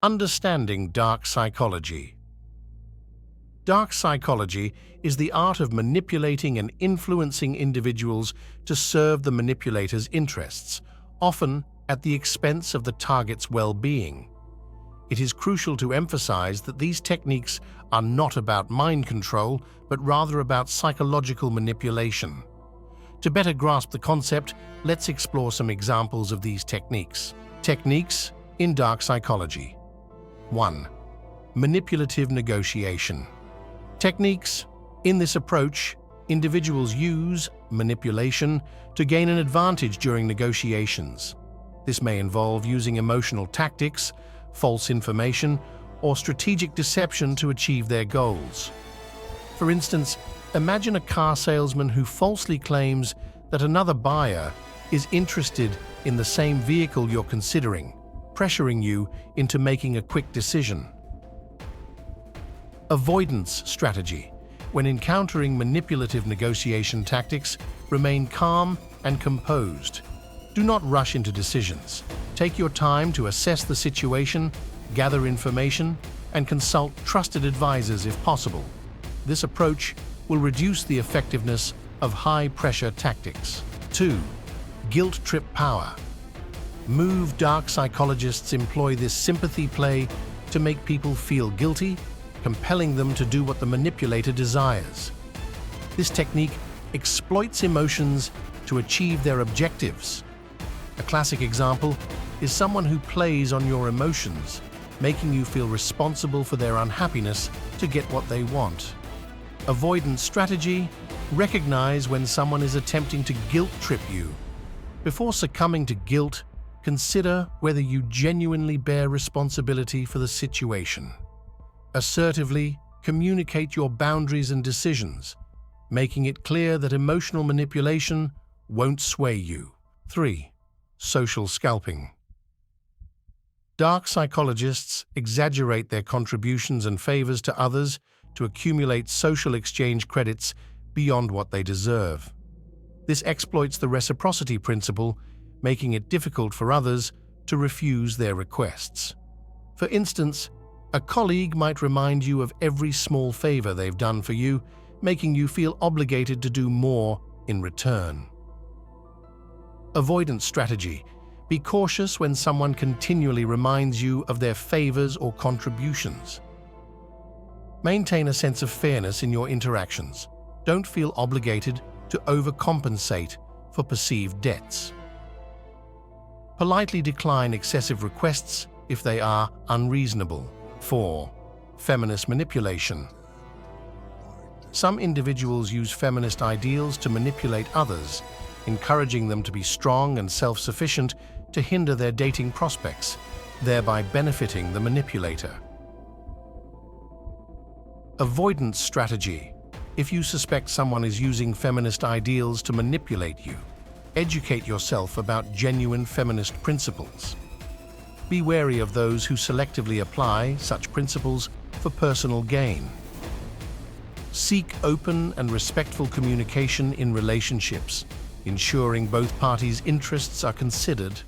Understanding dark psychology. Dark psychology is the art of manipulating and influencing individuals to serve the manipulator's interests, often at the expense of the target's well-being. It is crucial to emphasize that these techniques are not about mind control, but rather about psychological manipulation. To better grasp the concept, let's explore some examples of these techniques. Techniques in dark psychology. 1. Manipulative negotiation. Techniques. In this approach, individuals use manipulation to gain an advantage during negotiations. This may involve using emotional tactics, false information, or strategic deception to achieve their goals. For instance, imagine a car salesman who falsely claims that another buyer is interested in the same vehicle you're considering, pressuring you into making a quick decision. Avoidance strategy. When encountering manipulative negotiation tactics, remain calm and composed. Do not rush into decisions. Take your time to assess the situation, gather information, and consult trusted advisors if possible. This approach will reduce the effectiveness of high-pressure tactics. 2. Guilt trip power. Dark psychologists employ this sympathy play to make people feel guilty, compelling them to do what the manipulator desires. This technique exploits emotions to achieve their objectives. A classic example is someone who plays on your emotions, making you feel responsible for their unhappiness to get what they want. Avoidance strategy. Recognize when someone is attempting to guilt trip you. Before succumbing to guilt, consider whether you genuinely bear responsibility for the situation. Assertively communicate your boundaries and decisions, making it clear that emotional manipulation won't sway you. 3. Social scalping. Dark psychologists exaggerate their contributions and favors to others to accumulate social exchange credits beyond what they deserve. This exploits the reciprocity principle, making it difficult for others to refuse their requests. For instance, a colleague might remind you of every small favor they've done for you, making you feel obligated to do more in return. Avoidance strategy. Be cautious when someone continually reminds you of their favors or contributions. Maintain a sense of fairness in your interactions. Don't feel obligated to overcompensate for perceived debts. Politely decline excessive requests if they are unreasonable. 4. Feminist manipulation. Some individuals use feminist ideals to manipulate others, encouraging them to be strong and self-sufficient to hinder their dating prospects, thereby benefiting the manipulator. Avoidance strategy. If you suspect someone is using feminist ideals to manipulate you, educate yourself about genuine feminist principles. Be wary of those who selectively apply such principles for personal gain. Seek open and respectful communication in relationships, ensuring both parties' interests are considered